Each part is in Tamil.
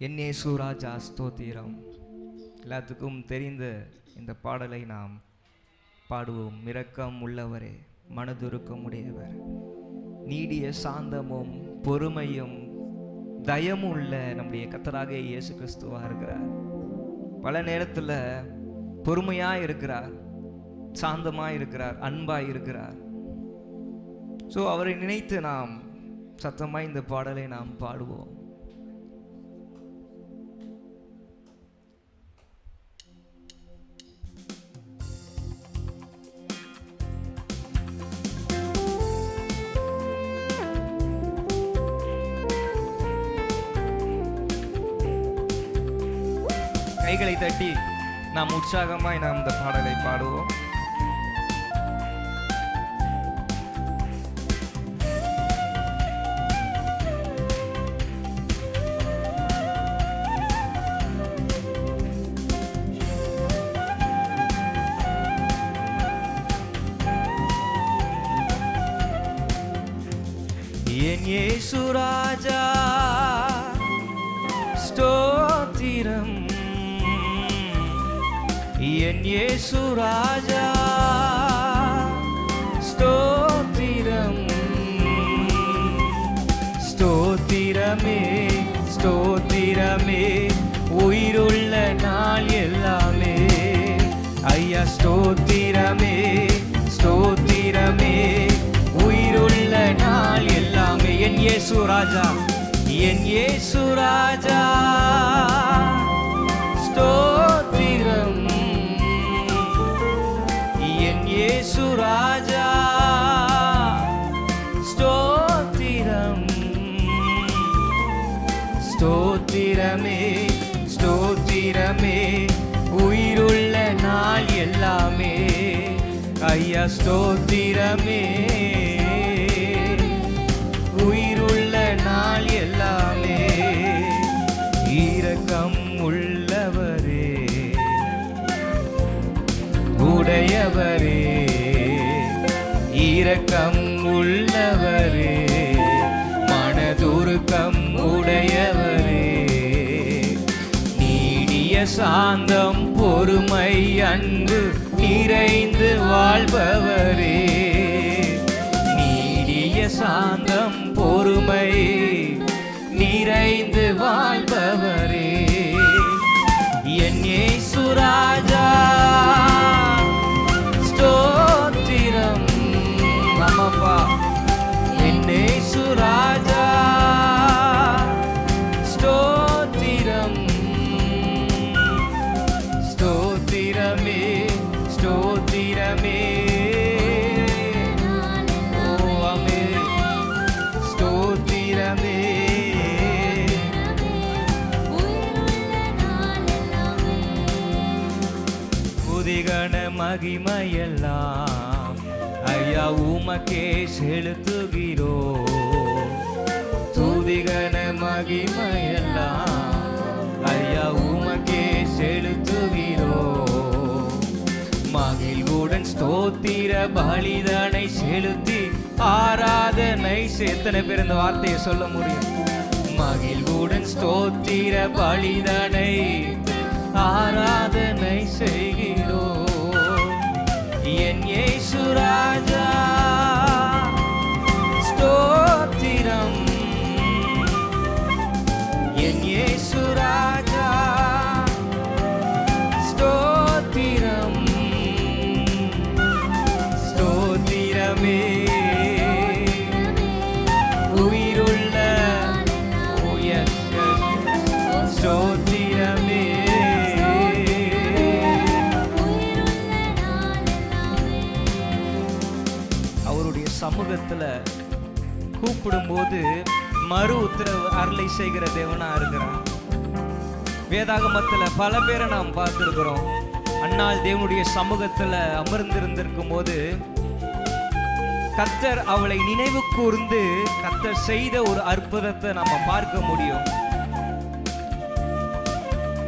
என் இயேசு ராஜா ஸ்தோத்திரம். எல்லாத்துக்கும் தெரிந்த இந்த பாடலை நாம் பாடுவோம். இரக்கம் உள்ளவரே, மனதுருக்கம் உடையவர், நீடிய சாந்தமும் பொறுமையும் தயமும் உள்ள நம்முடைய கர்த்தராக இயேசு கிறிஸ்துவா இருக்கிறார். பல நேரத்தில் பொறுமையாக இருக்கிறார், சாந்தமாக இருக்கிறார், அன்பாக இருக்கிறார். ஸோ அவரை நினைத்து நாம் சத்தமாக இந்த பாடலை நாம் பாடுவோம். கைகளை தட்டி நாம் உற்சாகமாய் நாம் இந்த பாடலை பாடுவோம். என் இயேசு ராஜா ஸ்தோத்திரம், என் இயேசு ராஜா ஸ்தோத்திரம். ஸ்தோத்திரமே ஸ்தோத்திரமே உயிருள்ள நாள் எல்லாமே. ஐயா ஸ்தோத்திரமே ஸ்தோத்திரமே உயிருள்ள நாள் எல்லாமே. என் இயேசு ராஜா, என் இயேசு ராஜா ஸ்தோத்திரம், என் இயேசு ராஜா ஸ்தோத்திரம். ஸ்தோத்திரமே ஸ்தோத்திரமே உயிருள்ள நாள் எல்லாமே. ஐயா ஸ்தோத்திரமே உயிருள்ள நாள் எல்லாமே. இரக்கம் உள்ளவரே, உடையவரே, இரக்கம் உள்ளவரே, மனதுருக்கம் உடையவரே, நீடிய சாந்தம் பொறுமை அன்பு நிறைந்து வாழ்பவரே, நீடிய சாந்தம் பொறுமை நிறைந்து வாழ்பவரே. என் இயேசு ராஜா ஸ்தோத்திரம். ஆமாப்பா, என் இயேசு ராஜா ஸ்தோத்திரம். ஸ்தோத்திரமே ஸ்தோத்திரமே துதிகன மகிமையெல்லாம் ஐயா உமக்கே செலுத்துகிறோ. துதிகன மகிமையெல்லாம் ஐயா உமக்கே செலுத்துகிறோ. மகிழ்வுடன் ஸ்தோத்திர பலிதனை செலுத்தி ஆராதனை. எத்தனை பேர் இந்த வார்த்தையை சொல்ல முடியும்? மகிழ்வுடன் ஸ்தோத்திர பலிதனை ஆராதனை செய்கிறோ. என் இயேசு ராஜா ஸ்தோத்திரம், என் இயேசு ராஜா ஸ்தோத்திரம். ஸ்தோத்திரமே உயிருள்ள ஸ்தோத்திரமே. அவருடைய சமூகத்துல கூப்பிடும்போது மறு உத்தரவு அருளை செய்கிற தேவனா இருக்கிறார். வேதாகமத்துல பல பேரை நாம் பார்த்திருக்கிறோம். அன்னாள் தேவனுடைய சமூகத்துல அமர்ந்திருந்திருக்கும் போது கர்த்தர் அவளை நினைவு கூர்ந்து கர்த்தர் செய்த ஒரு அற்புதத்தை நம்ம பார்க்க முடியும்.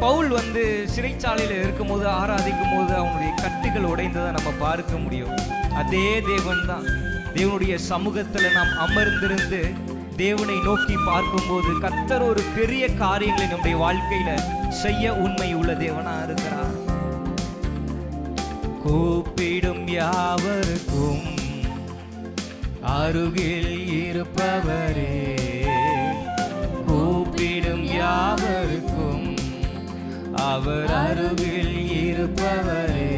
பவுல் சிறைச்சாலையில் இருக்கும் போது ஆராதிக்கும் போது அவனுடைய கட்டுகள் உடைந்ததை நம்ம பார்க்க முடியும். அதே தேவன் தான் தேவனுடைய சமூகத்தில் நாம் அமர்ந்திருந்து தேவனை நோக்கி பார்க்கும்போது கர்த்தர் ஒரு பெரிய காரியங்களை நம்முடைய வாழ்க்கையில செய்ய உண்மை உள்ள தேவனா இருக்கிறார். கூப்பிடும் யாவருக்கும் அருகில் இருப்பவரே, கூப்பிடும் யாவருக்கும் அவர் அருகில் இருப்பவரே,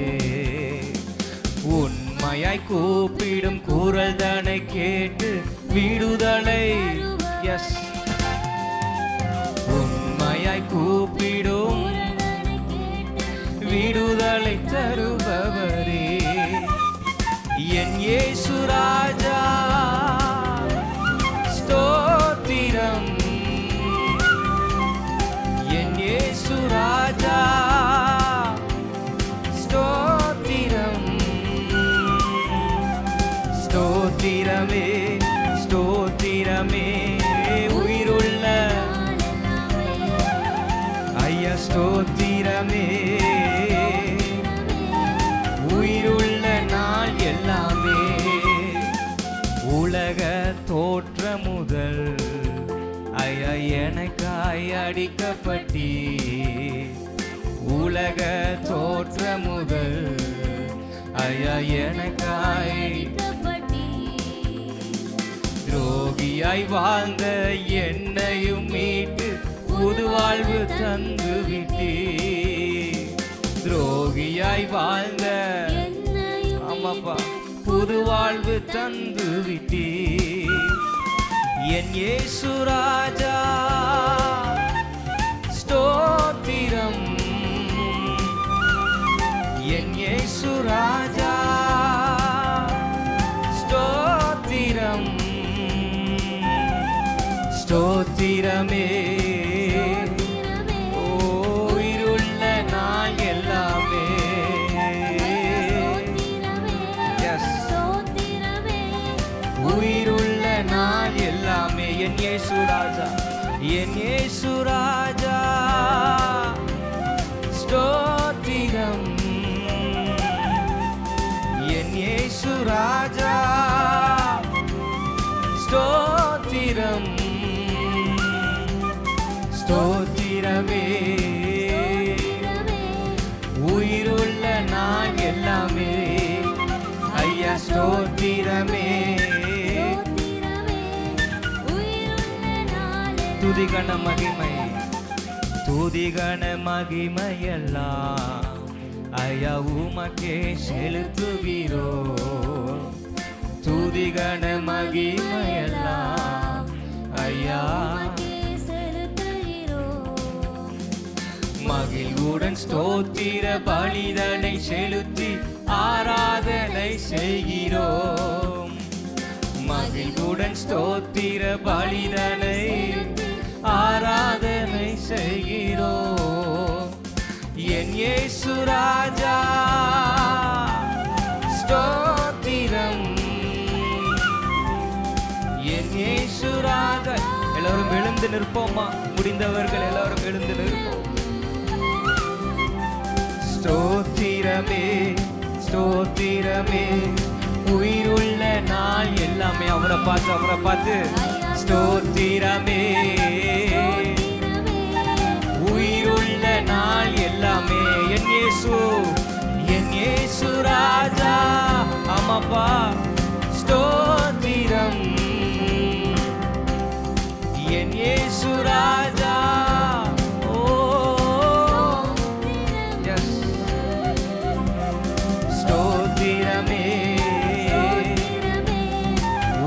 உண்மையாய் கூப்பிடும் குரல் தனை கேட்டு விடுதலை, எஸ், உண்மையாய் கூப்பிடும் விடுதலை தருபவரே, என் இயேசு ராஜா ஸ்தோத்திரம், என் இயேசு ராஜா ஸ்தோத்திரம், ஸ்தோத்திரமே ஸ்தோத்திரமே உயிருள்ள ஐயா ஸ்தோத்திரமே உயிருள்ள நாள் எல்லாமே, உலக தோற்ற முதல் ஐயா எனக்காய் அடிக்கப்பட்டி, உலக தோற்ற முதல் ஐயா எனக்காய் துரோகியாய் வாழ்ந்த என்னையும் மீட்டு புது வாழ்வு தந்து விட்டே, துரோகியாய் வாழ்ந்த ஆமாப்பா புது வாழ்வு தந்து விட்டே, என் இயேசு ராஜா ஸ்தோத்திரம், என் இயேசு ராஜா ஸ்தோத்திரம், ஸ்தோத்திரமே உயிருள்ள நாள் எல்லாமே, உயிருள்ள நாள் எல்லாமே, என் இயேசு ராஜா, என் இயேசு ராஜா ஸ்தோத்திரம், என் இயேசு ராஜா ஸ்தோத்திரம், ஸ்தோத்திரமே உயிருள்ள நாள் எல்லாமே, ஐயா ஸ்தோத்திரமே, துதிகன மகிமை, துதிகன மகிமையெல்லாம் ஐயா உமக்கே செலுத்துகிறோம், துதிகன மகிமையெல்லாம் ஐயா மகிழ்வுடன் ஸ்தோத்திர பலிதனை செலுத்தி ஆராதனை செய்கிறோம், மகிழ்வுடன் ஸ்தோத்திர பலிதனை ஆராதனை செய்கிறோம், என் இயேசு ராஜா ஸ்தோத்திரம், என் இயேசு ராஜா. எல்லாரும் எழுந்து நிற்போமா? முடிந்தவர்கள் எல்லாரும் எழுந்து நிற்போம். ஸ்தோத்திரமே ஸ்தோத்திரமே உயிருள்ள நாள் எல்லாமே, அவரை பார்த்து ஸ்தோத்திரமே உயிருள்ள நாள் எல்லாமே, என் இயேசு ராஜா ஆமாப்பா ஸ்தோத்திரம், என் இயேசு ராஜா ஸ்தோத்திரமே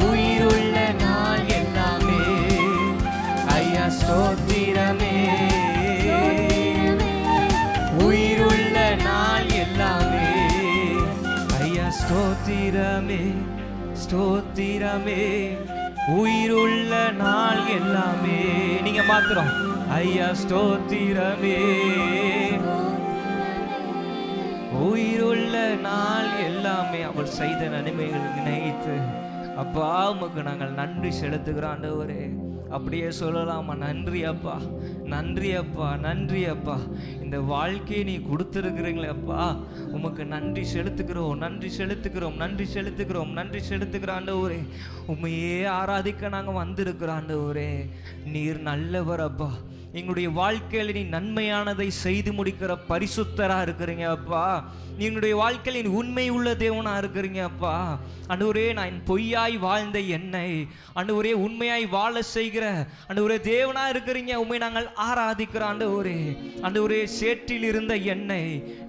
உயிருள்ள நாள் எல்லாமே, ஐயா ஸ்தோத்திரமே உயிருள்ள நாள் எல்லாமே, ஐயா ஸ்தோத்திரமே ஸ்தோத்திரமே உயிருள்ள நாள் எல்லாமே, நீங்க மாத்திரம் ஐயா ஸ்தோத்திரமே உயிருள்ள நாள் எல்லாமே, அவள் செய்த நன்மைகள் நினைத்து அப்பா உமக்கு நாங்கள் நன்றி செலுத்துகிறோம் ஆண்டவரே. அப்படியே சொல்லலாமா? நன்றி அப்பா, நன்றி அப்பா, நன்றி அப்பா. இந்த வாழ்க்கையை நீ கொடுத்துருக்குறீங்களே அப்பா, உமக்கு நன்றி செலுத்துக்கிறோம், நன்றி செலுத்துக்கிறோம், நன்றி செலுத்துக்கிறோம், நன்றி செலுத்துக்கிற ஆண்டவரே. உண்மையே ஆராதிக்க நாங்கள் வந்திருக்கிறோம் ஆண்டவரே. நீர் நல்லவர் அப்பா. எங்களுடைய வாழ்க்கையில் நீ நன்மையானதை செய்து முடிக்கிற பரிசுத்தரா இருக்கிறீங்க அப்பா. எங்களுடைய வாழ்க்கையில் நீ உண்மை உள்ள தேவனா இருக்கிறீங்க அப்பா. ஆண்டவரே, நான் பொய்யாய் வாழ்ந்த என்னை ஆண்டவரே உண்மையாய் வாழ செய்கிற ஆண்டவரே தேவனா இருக்கிறீங்க. உண்மை நாங்கள் ஆராதிக்கிற ஆண்டவரே. ஆண்டவரே, சேற்றில் இருந்த என்னை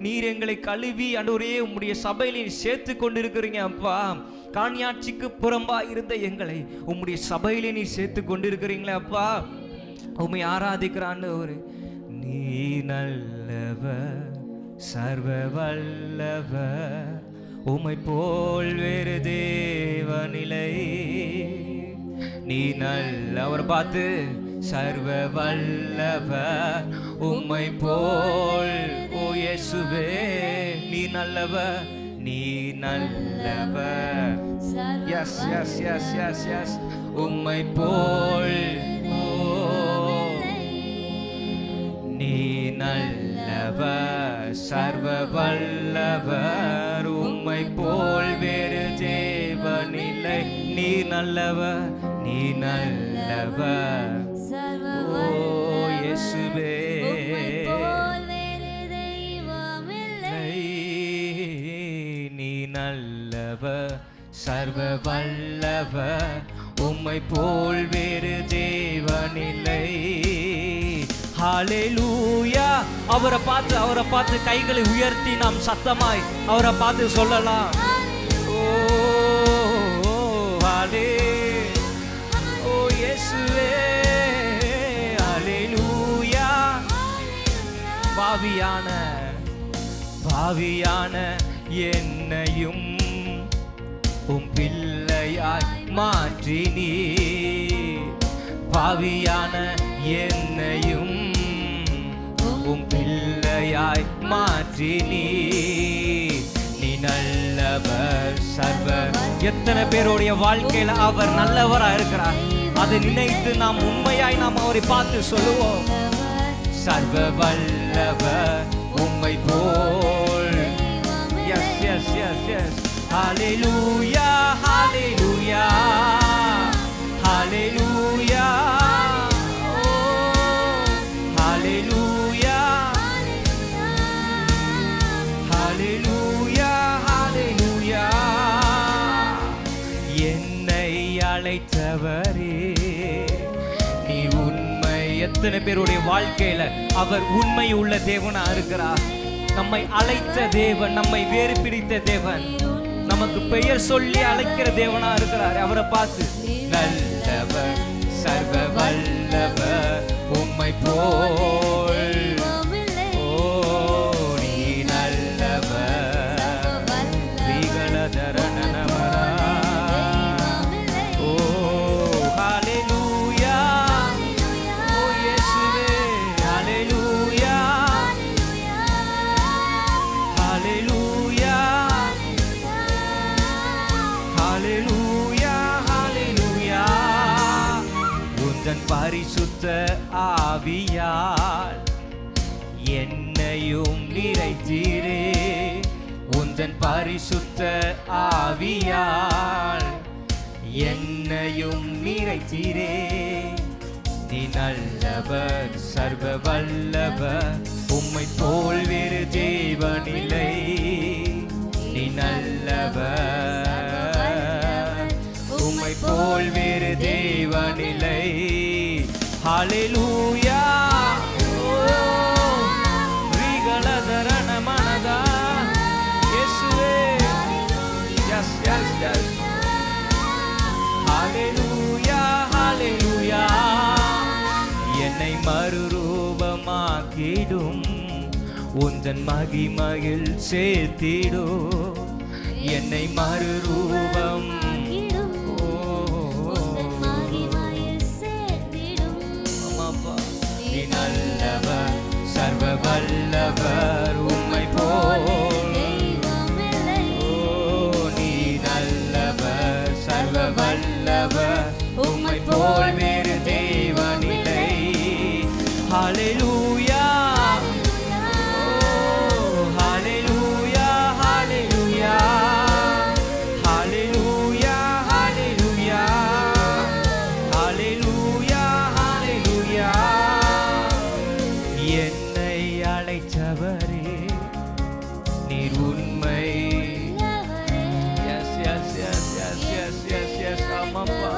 நீர் எங்களை கழுவி ஆண்டவரே உம்முடைய சபையில் சேர்த்து கொண்டிருக்கிறீங்க அப்பா. காணியாட்சிக்கு புறம்பா இருந்த எங்களை உம்முடைய சபையிலே நீ சேர்த்து கொண்டிருக்கிறீங்களே அப்பா. உம்மை ஆராதிக்கிற ஆண்டவரே. நீ நல்லவர், சர்வ வல்லவர், உம்மை போல் வேறு தேவனில்லை. நீ நல்லவர், பார்த்து, சர்வ வல்லவர், உம்மை போல். ஓ இயேசுவே, நீ நல்லவர், நீ நல்லவர். Yes yes yes yes yes, உம்மை போல். நீ நல்லவர், சர்வ வல்லவர், உம்மை போல் வேறு தேவனில்லை. நீ நல்லவர், நீ நல்லவர். ஓ இயேசுவே, நீ நல்லவர், சர்வ வல்லவர், உம்மை போல் வேறு தேவனில்லை. ஹல்லேலூயா. அவரை பார்த்து கைகளை உயர்த்தி நாம் சத்தமாய் அவரை பார்த்து சொல்லலாம். ஓ ஹல்லே, ஓ இயேசுவே, ஹல்லேலூயா. பாவியான என்னையும் உம் பிள்ளையாய் மாற்றி நீ. பாவியான என்னையும் உம் பிள்ளையாய் மாற்றி நீ. நீ நல்லவர், சர்வ. எத்தனை பேருடைய வாழ்க்கையில அவர் நல்லவரா இருக்கிறார். அதை நினைத்து நாம் உண்மையாய் நாம் அவரை பார்த்து சொல்லுவோம். சர்வ வல்லவர், உம்மை போல். Yes yes yes yes. ஹல்லேலூயா, ஹல்லேலூயா, ஹல்லேலூயா. அழைத்தவரே நீ உண்மை. எத்தனை பேருடைய வாழ்க்கையில அவர் உண்மை உள்ள தேவனா இருக்கிறார். நம்மை அழைத்த தேவன், நம்மை வேறு பிடித்த தேவன், நமக்கு பெயர் சொல்லி அழைக்கிற தேவனா இருக்கிறார். அவரை பார்த்து, நல்லவர், சர்வ வல்லவர், உம்மை போல். ஓ நீ நல்லவர், வீகளதர நமரா. பரிசுத்த ஆவியால் என்னையும் நிறைத்தீரே. உந்தன் பரிசுத்த ஆவியால் என்னையும் நிறைத்தீரே. நீ நல்லவர், சர்வ வல்லவர், உம்மை போல் வேறு தேவனில்லை. நீ நல்லவர், உம்மை போல் வேறு தேவனில்லை. ஹல்லேலூயா. ரீகளதரண மனதா இயேசுவே. Yes yes yes. ஹல்லேலூயா, ஹல்லேலூயா. என்னை மறுரூபமாக்கிடும், உந்தன் மகிமையில் சேர்த்திடும். என்னை மறுரூபம். நல்லவர், சர்வ வல்லவர், உம்மை போல். ஓ நீ நல்லவர், சர்வ வல்லவர், உம்மை போல் வேறு ஹalleluya ஹalleluya ஹalleluya ஹalleluya ஹalleluya ஹalleluya ஹalleluya என்னை அழைத்தவரே நீர் உண்மை. Yes yes yes yes yes yes yes ஆமாப்பா,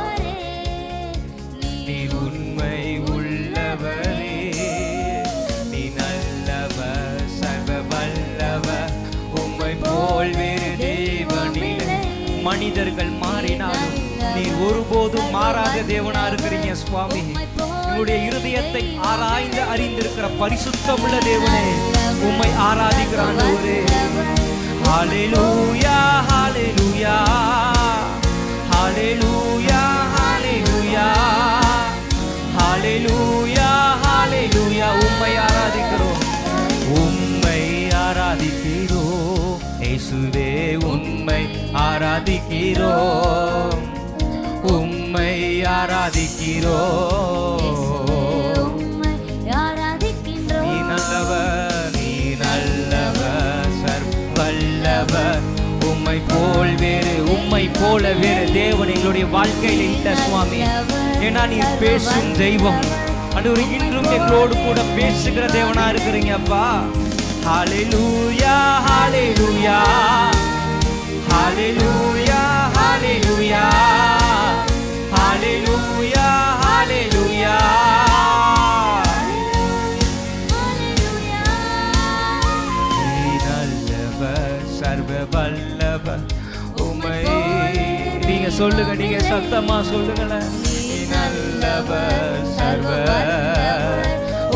நீ உண்மை உள்ளவரே, நீ நல்லவர் சர்வ வல்லவர், உம்மை போல் வேறு தேவனில்லை. மனிதர்கள் மாறினாலும் நீர் ஒருபோதும் மாறாத தேவனா இருக்கிறீங்க சுவாமி. உங்களுடைய இருதயத்தை ஆராய்ந்து அறிந்திருக்கிற பரிசுத்தமுள்ள தேவனே, உம்மை ஆராதிக்கிறான் ஒரே. ஹalleluya ஹalleluya ஹalleluya ஹalleluya ஹalleluya ஹalleluya உம்மை ஆராதிக்கிறோம், உம்மை ஆராதிக்கிறோம் இயேசுவே, உம்மை ஆராதிக்கிறோம், உம்மை ஆராதிக்கிறோம். நீ நல்லவர், நீ நல்லவர் சர்வல்லவர், உம்மை போல் வேறு, உம்மை போல வேறு தேவன் எங்களுடைய வாழ்க்கையில் இல்ல சுவாமி. ஏன்னா நீர் பேசும் தெய்வம், ஆண்டவரே இன்றும் எங்களோடு கூட பேசுகிற தேவனா இருக்கிறீங்க அப்பா. ஹalleluya ஹalleluya ஹalleluya ஹalleluya ஹalleluya ஹalleluya நீ நல்லவர் சர்வ வல்லவர், உம்மை. நீங்க சொல்லுங்க, நீங்க சத்தமா சொல்லுங்களேன். நீ நல்லவர் சர்வ,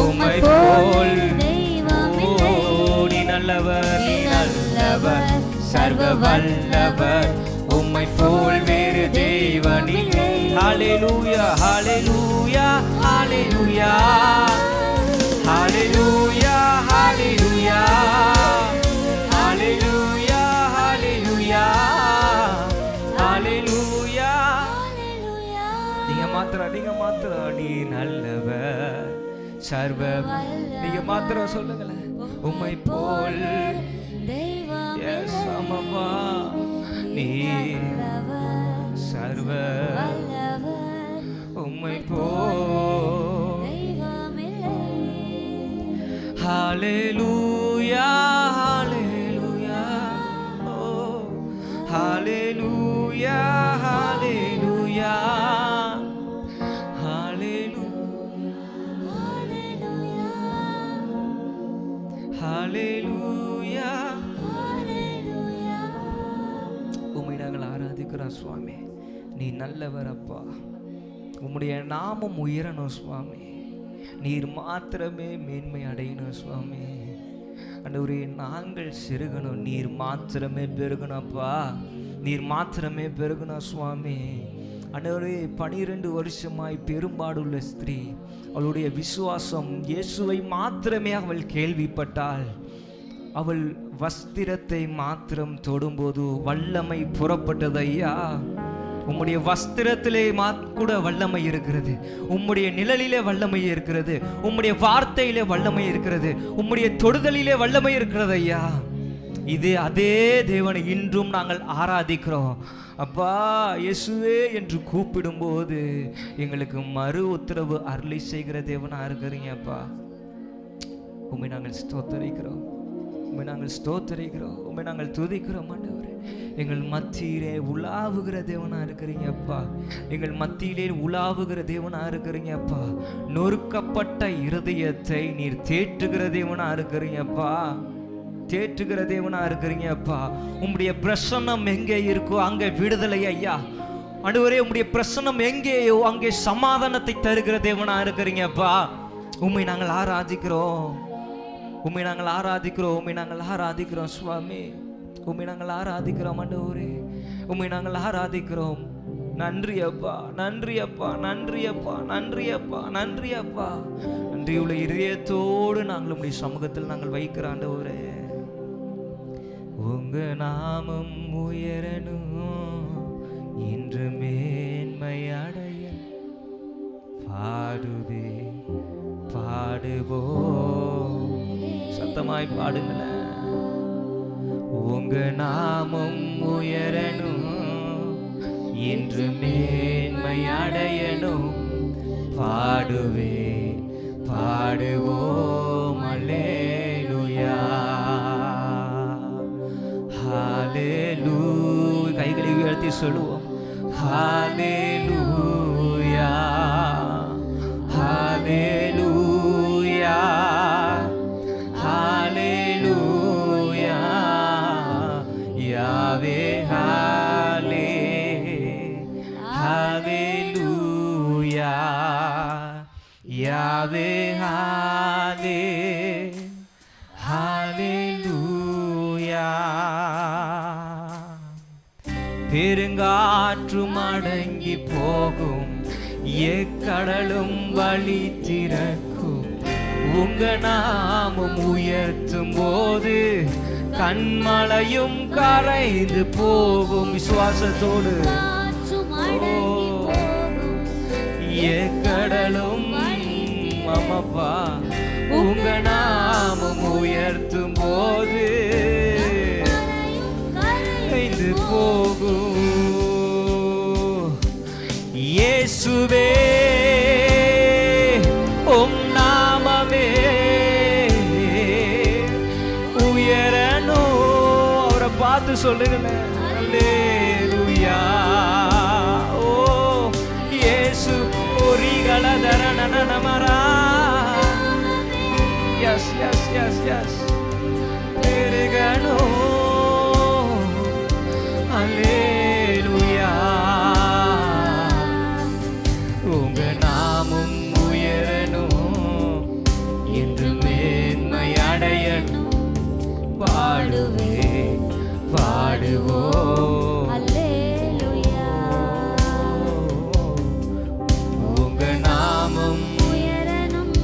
உம்மை போல். நீ நல்லவர், நீ நல்லவர் சர்வ வல்லவர், உம்மை போல் வேறு தேவனில்லை. ஹalleluya ஹalleluya ஹalleluya ஹalleluya ஹalleluya ஹalleluya ஹalleluya ஹalleluya. நீங்க மாத்திரம் நீ நல்லவர் சர்வ, நீங்க மாத்திரம் சொல்லுங்களேன். உம்மை போல் எஸ் ஆமாப்பா, நீ சர்வ, உம்மை போல். ஹalleluya ஹalleluya ஓ ஹalleluya ஹalleluya ஹalleluya ஹalleluya. உம்மை நாங்கள் ஆராதிக்கிறோம் சுவாமி. நீ நல்லவர் அப்பா, உம்முடைய நாமம் உயரணும் சுவாமி. நீர் மாத்திரமே மேன்மை அடையணும் சுவாமி. ஆண்டவரே நாங்கள் சிறுகணும், நீர் மாத்திரமே பெருகணும் அப்பா, நீர் மாத்திரமே பெருகணும் சுவாமி. ஆண்டவரே 12 வருஷமாய் பெரும்பாடுள்ள ஸ்திரீ, அவளுடைய விசுவாசம் இயேசுவை மாத்திரமே அவள் கேள்விப்பட்டாள். அவள் வஸ்திரத்தை மாத்திரம் தொடும்போது வல்லமை புறப்பட்டது. ஐயா, உம்முடைய வஸ்திரத்திலே கூட வல்லமை இருக்கிறது, உம்முடைய நிழலிலே வல்லமை இருக்கிறது, உம்முடைய வார்த்தையிலே வல்லமை இருக்கிறது, உம்முடைய தொடுதலிலே வல்லமை இருக்கிறது. ஐயா, இது அதே தேவனை இன்றும் நாங்கள் ஆராதிக்கிறோம் அப்பா. இயேசுவே என்று கூப்பிடும்போது எங்களுக்கு மறு உத்தரவு அருளி செய்கிற தேவனா இருக்கிறீங்க அப்பா. உம்மை நாங்கள் ஸ்தோத்தரிக்கிறோம், உம்மை நாங்கள் ஸ்தோத்தரிக்கிறோம், உம்மை நாங்கள் துதிக்கிறோம். ஆண்டவரே, எங்கள் மத்தியிலே உலாவுகிற தேவனா இருக்கிறீங்க அப்பா, எங்கள் மத்தியிலே உலாவுகிற தேவனா இருக்கிறீங்க அப்பா. நொறுக்கப்பட்ட இருதயத்தை நீர் தேற்றுகிற தேவனா இருக்கிறீங்க அப்பா, தேற்றுகிற தேவனா இருக்கிறீங்க அப்பா. உம்முடைய பிரசன்னம் எங்கே இருக்கோ அங்கே விடுதலை ஐயா. ஆண்டவரே, உம்முடைய பிரசன்னம் எங்கேயோ அங்கே சமாதானத்தை தருகிற தேவனா இருக்கிறீங்க அப்பா. உம்மை நாங்கள் ஆராதிக்கிறோம், உம்மை நாங்கள் ஆராதிக்கிறோம், உம்மை நாங்கள் ஆராதிக்கிறோம் சுவாமி, உம்மை நாங்கள் ஆராதிக்கிறோம். ஆண்டவரே, உம்மை நாங்கள் ஆராதிக்கிறோம். நன்றி அப்பா, நன்றி அப்பா, நன்றி அப்பா, நன்றி அப்பா, நன்றி அப்பா. நன்றியுள்ள இதயத்தோடு நாங்கள் உம்முடைய சமூகத்தில் நாங்கள் வைக்கிற ஆண்டவரே, உங்க நாமம் உயரணும், இன்று மேன்மை அடைய பாடுவே பாடுவோம். சத்தமாய் பாடுங்களேன். உங்க நாமம் உயரணும், இன்று மேன்மை அடையணும். பாடுவே பாடுவோம் அல்லேலூயா ஹalleluya. கைகளை உயர்த்தி சொல்லுவோம். ஹalleluya ஹalleluya ஹalleluya யாவே ஹalலே ஹalleluya யாவே ஹalலே ஹalleluya. பெருங்காற்றும் அடங்கி போகும், எக்கடலும் வழி திறக்கும். உங்க நாமம் உயர்த்தும் போது கண்மலையும் கரைந்து போகும். விசுவாசத்தோடு எக்கடலும் அம்மப்பா உங்க நாமம் உயர்த்தும் போது கரைந்து போகும். இயேசுவே உம் நாமமே உயரணும். அவரை பார்த்து சொல்லுங்களேன். அல்லேலூயா. ஓ இயேசு ஒரிகள தரணனமரா. எஸ் எஸ் எஸ் எஸ் பெருகணும். அல்லேலூயா. உங்க நாமம் உயரணும், என்று மேன்மை அடையணும். பாடுவே பாடுவோம் அல்லேலூயா. உங்க நாமம் உயரணும்,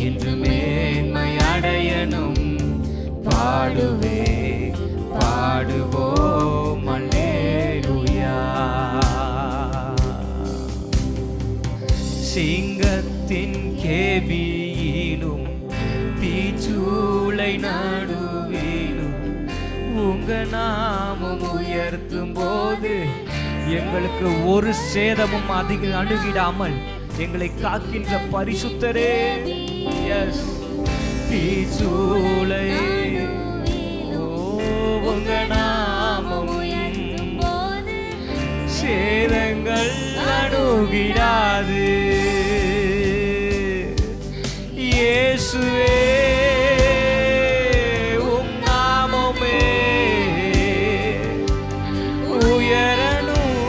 என்று மேன்மை அடையணும். பாடுவே பாடுவோம் அல்லேலூயா. சிங்கத்தின் கேபியிலும் தீச்சூளை நடுவிலும் உங்க நாமம் உயர்த்தும் போது எங்களுக்கு ஒரு சேதமும் அதிக அணுகிடாமல் எங்களை காக்கின்ற பரிசுத்தரே. எஸ் தீச்சூளை உங்க நாமம் உயர்த்தும் போது சேதங்கள் அணுகிடாது. இயேசுவே உம் நாமமே உயரணும்.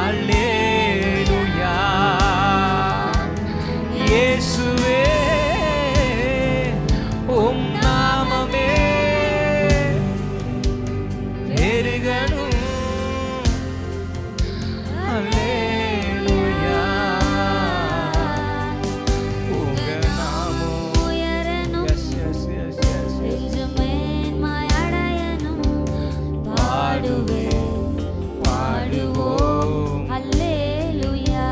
அல்லேலூயா. இயேசுவே உம் நாமமே பெருகணும். அல்லேலூயா. உங்க நாமம் உயரணும், எஸ் எஸ் எஸ் எஸ் என்று மேன்மை அடையணும். பாடுவே பாடுவோம் அல்லேலூயா.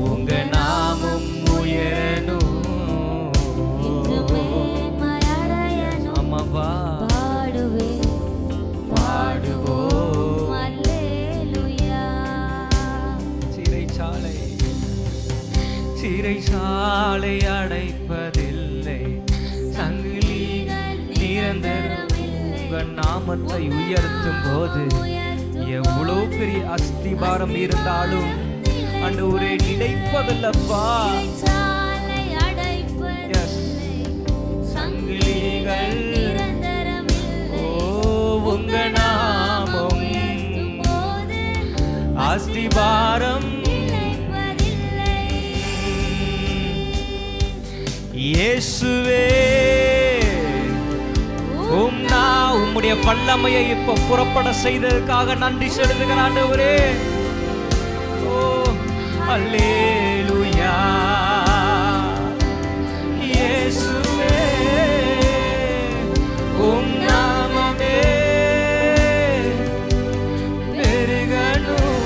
உங்க நாமம் உயரணும், என்று மேன்மை அடையணும். அம்மாவா பாடுவே பாடுவோம் அல்லேலூயா. சிறைச்சாலை அடைப்பதில்லை, சங்கிலிகள் நிரந்தரம். உங்க நாமத்தை உயர்த்தும் போது எவ்வளவு பெரிய அஸ்திபாரம் இருந்தாலும் ஆண்டவரே நினைப்பதில்லப்பா. சங்கிலிகள் ஓ உங்க நாமம் அஸ்திபாரம். இயேசுவே உம்முடைய வல்லமையை இப்ப புறப்பட செய்ததற்காக நன்றி செலுத்துகிற ஆண்டவரே. ஓ அல்லேலூயா. இயேசுவே உம் நாமமே பெருகணும்.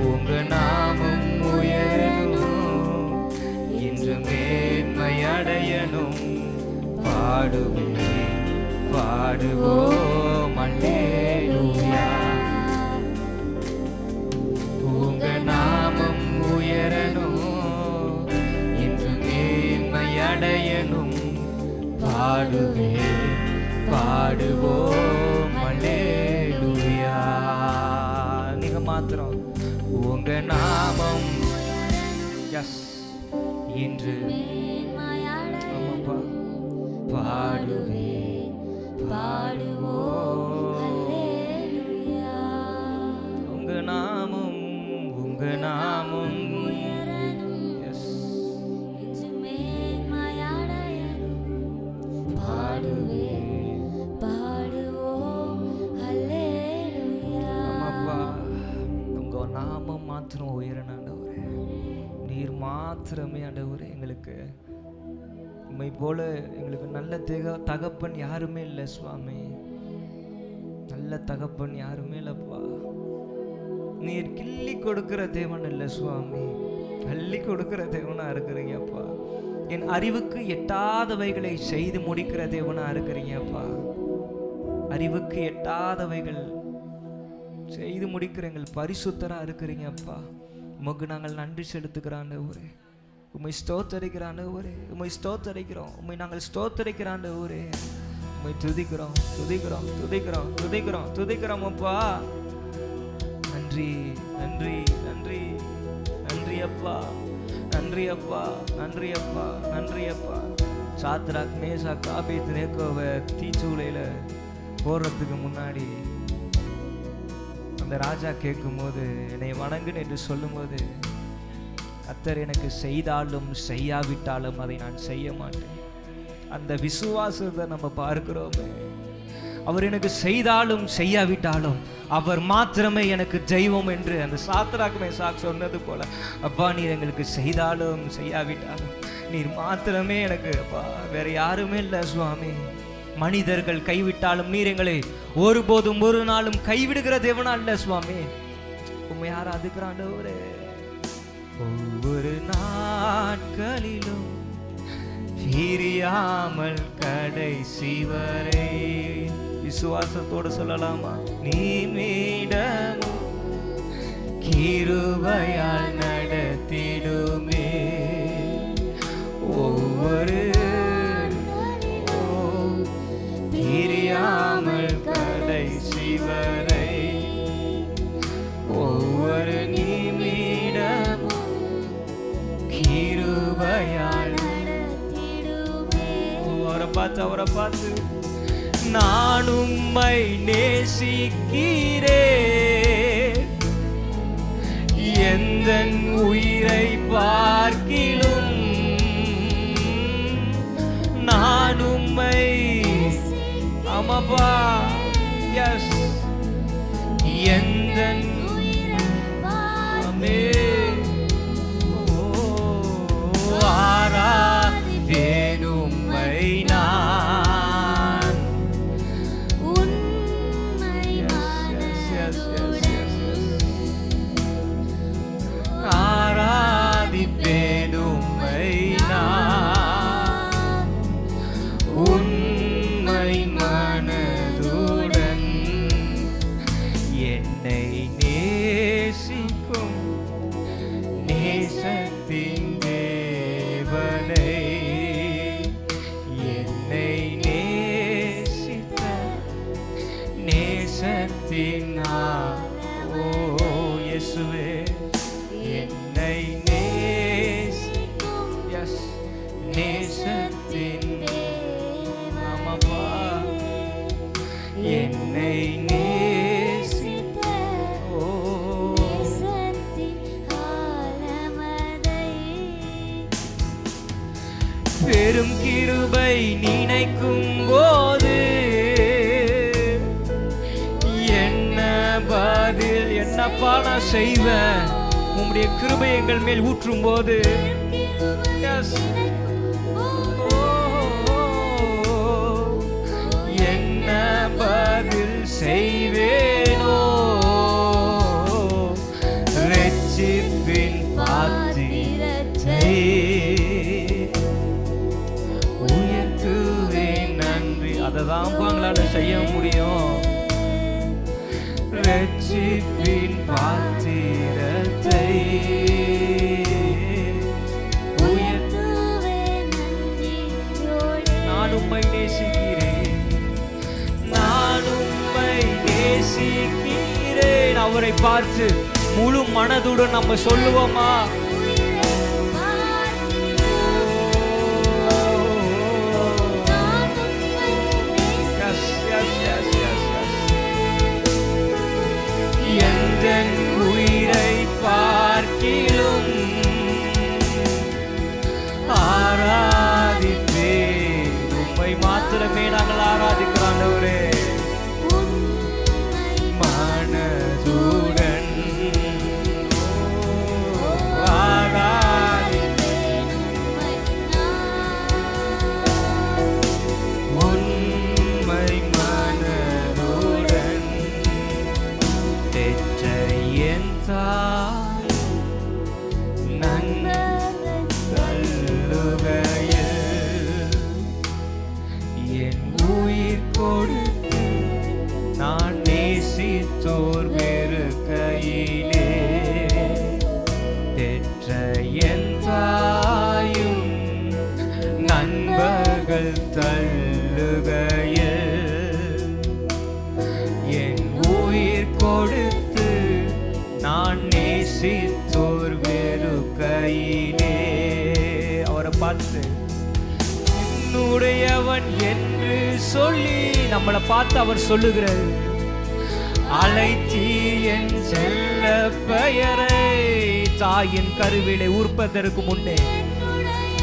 உங்க நாமம் உயரணும், இன்று மேன்மை அடையணும். பாடுவேன் பாடுவோம் அல்லேலூயா. உங்க நாமம் உயரணும், இன்று மேன்மை அடையணும். பாடுவேன் பாடுவோம் அல்லேலூயா. நீங்க மாத்திரம் உங்க நாமம் இன்று பாடுவேன் பாடுவோம். உங்க நாமம் உங்க நாமம் நாமம் மாத்திரம் உயரணும் ஆண்டவரே. நீர் மாத்திரமே ஆண்டவரே எங்களுக்கு. உம்மை போல எங்களுக்கு நல்ல தகப்பன் யாருமே இல்லை சுவாமி. நல்ல தகப்பன் யாருமே இல்லப்பா. நீர் கிள்ளி கொடுக்கிற தேவன் இல்லை சுவாமி, அள்ளி கொடுக்கிற தேவனா இருக்கிறீங்கப்பா. என் அறிவுக்கு எட்டாதவைகளை செய்து முடிக்கிற தேவனா இருக்கிறீங்கப்பா. அறிவுக்கு எட்டாதவைகள் செய்து முடிக்கிற எங்கள் பரிசுத்தரா இருக்கிறீங்கப்பா. உமக்கு நாங்கள் நன்றி செலுத்துக்கிறான் ஊரே. உம்மை ஸ்தோத்தரிக்கிறான் ஊரே. உம்மை ஸ்தோத்தரிக்கிறோம். உம்மை நாங்கள் ஸ்தோத்தரிக்கிறான் ஊரே. உம்மை துதிக்கிறோம் துதிக்கிறோம் துதிக்கிறோம் துதிக்கிறோம் துதிக்கிறோம் அப்பா. நன்றி நன்றி நன்றி நன்றி அப்பா, நன்றி அப்பா, நன்றி அப்பா, நன்றி அப்பா. சாத்ராக் மேஷாக் ஆபேத்நேகோவை தீச்சூளையில போடுறதுக்கு முன்னாடி அந்த ராஜா கேட்கும்போது என்னை வணங்குன்னு என்று சொல்லும்போது, கர்த்தர் எனக்கு செய்தாலும் செய்யாவிட்டாலும் அதை நான் செய்ய மாட்டேன். அந்த விசுவாசத்தை நம்ம பார்க்கிறோமே. அவர் எனக்கு செய்தாலும் செய்யாவிட்டாலும் அவர் மாத்திரமே எனக்கு தெய்வம் என்று அந்த சாத்ராக் மேஷாக் சொன்னது போல, அப்பா நீர் எங்களுக்கு செய்தாலும் செய்யாவிட்டாலும் நீர் மாத்திரமே எனக்கு அப்பா, வேற யாருமே இல்லை சுவாமி. மனிதர்கள் கைவிட்டாலும் நீர் எங்களை ஒருபோதும் ஒரு நாளும் கைவிடுகிற தேவனா இல்ல சுவாமி. உம்மை ஆராதிக்கிறான் ஒரே. ஒவ்வொரு நாட்களிலும் பிரியாமல் கடைசி வரை விசுவாசத்தோடு சொல்லலாமா? நீ மீடமும் கிருபையால் நடத்திடுமே. ஒவ்வொரு பிரியாமல் கடைசி வரை ஒவ்வொரு நிமிடமும் கிருபையால் அவரை பார்த்து நான் உம்மை நேசிக்கிறேன், எந்தன் உயிரை பார்க்கிலும் நான் உம்மை அம்மாப்பா எஸ் எந்தன் ஆராதிப்பேன் உம்மை நான். ஆராதிப்பேன் உம்மை நான் உண்மை மனதுடன். என்னை நேசிக்கும் நேசத்தின் தேவனை, என்னை நேசித்த நேசத்தின் ஓ இயேசுவே, என்னை நேசிக்கும் எஸ் நேசத்தின் ஆமாப்பா, என்னை நேசித்த ஓ பெரும் கிருபை நினைக்கும் போது என்ன பதில் என்னப்பா நான் செய்வேன்? உம்முடைய கிருபை எங்கள் மேல் ஊற்றும் போது என்ன பதில் இரட்சிப்பின் பாத்திரத்தை நான் உம்மை நேசிக்கிறேன், நான் உம்மை நேசிக்கிறேன். அவரை பார்த்து முழு மனதுடன் நம்ம சொல்லுவோமா? எந்தன் உயிரை பார்க்கிலும் ஆராதிப்பேன். உம்மை மாத்திரமே நாங்கள் ஆராதிக்கிறோம் ஆண்டவரே. மனதுடன் ஆராதிப்பேன், உண்மை மனதுடன். பெற்ற என் தாய் நல்லுகையில் என் உயிர் கொடுத்து நான் நேசித்தோர் வெறுக்கையிலே பெற்ற என் தாயும் நண்பர்கள் தள்ளுகையில் என் உயிர் கொடுத்து நான் நேசித்தோர் வெறுக்கையிலே. அவரை பார்த்து என்னுடையவன் என்று சொல்லி நம்மளை பார்த்து அவர் சொல்லுகிறார், அழைத்தீர் என் செல்ல பெயரை. தாயின் கருவிலே உற்பதற்கு முன்னே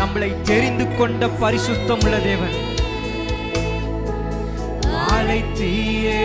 நம்மளை தெரிந்து கொண்ட பரிசுத்தம் உள்ள தேவன். அழைத்தீரே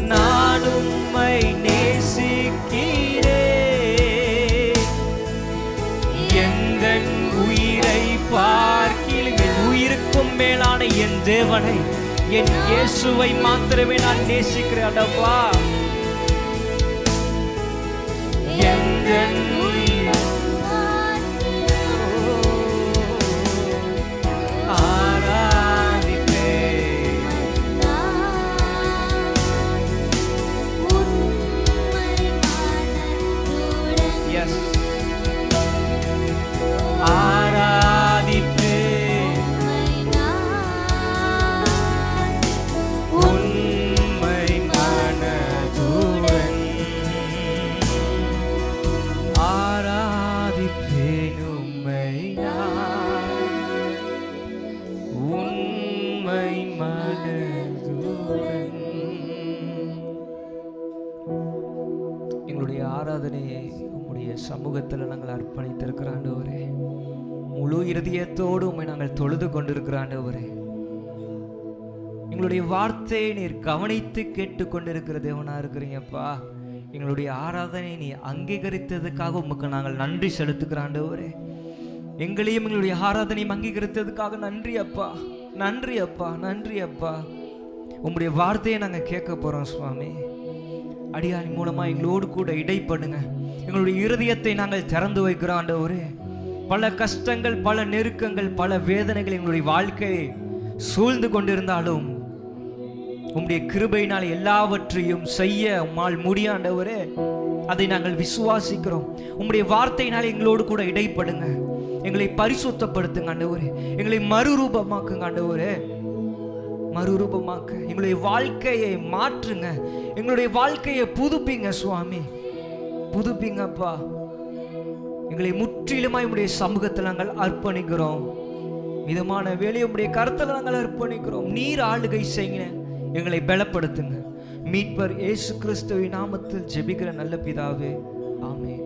நான் உம்மை நேசிக்கிறேன், எந்தன் உயிரை பார்க்கிலும் என் உயிருக்கும் மேலான என் தேவனை, என் இயேசுவை மாத்திரமே நான் நேசிக்கிறேன். அடப்பா, எந்தன் எங்களுடைய ஆராதனையை உம்முடைய சமூகத்தில் நாங்கள் அர்ப்பணித்திருக்கிற ஆண்டவரே, முழு இருதயத்தோடு உம்மை நாங்கள் தொழுது கொண்டிருக்கிற ஆண்டவரே, எங்களுடைய வார்த்தையை நீர் கவனித்து கேட்டுக்கொண்டிருக்கிற தேவனா இருக்கிறீங்கப்பா. எங்களுடைய ஆராதனை நீ அங்கீகரித்ததுக்காக உமக்கு நாங்கள் நன்றி செலுத்துகிற ஆண்டவரே. எங்களையும் எங்களுடைய ஆராதனையும் அங்கீகரித்ததுக்காக நன்றி அப்பா, நன்றி அப்பா, நன்றி அப்பா. உங்களுடைய வார்த்தையை நாங்கள் கேட்க போகிறோம் சுவாமி. அடியாணி மூலமாக எங்களோடு கூட இடைப்படுங்க. எங்களுடைய இருதயத்தை நாங்கள் திறந்து வைக்கிறோம் ஆண்டவரே. பல கஷ்டங்கள், பல நெருக்கங்கள், பல வேதனைகள் எங்களுடைய வாழ்க்கையை சூழ்ந்து கொண்டிருந்தாலும் உம்முடைய கிருபையினால் எல்லாவற்றையும் செய்ய உம்மால் முடியும் ஆண்டவரே. அதை நாங்கள் விசுவாசிக்கிறோம். உம்முடைய வார்த்தையினால் எங்களோடு கூட இடைப்படுங்க. எங்களை பரிசுத்தப்படுத்துங்க ஆண்டவரே. எங்களை மறுரூபமாக்குங்க ஆண்டவரே. மறுரூபமாக்க எங்களுடைய வாழ்க்கையை மாற்றுங்க. எங்களுடைய வாழ்க்கையை புதுப்பிங்க சுவாமி, புதுப்பிங்கப்பா. எங்களை முற்றிலுமாய் உம்முடைய சமூகத்தில் நாங்கள் அர்ப்பணிக்கிறோம். மிதமான வேலையை உம்முடைய கருத்தில் நாங்கள் அர்ப்பணிக்கிறோம். நீர் ஆளுகை செய்யுங்க, எங்களை பலப்படுத்துங்க. மீட்பர் இயேசு கிறிஸ்துவின் நாமத்தில் ஜெபிக்கிற நல்ல பிதாவே, ஆமென்.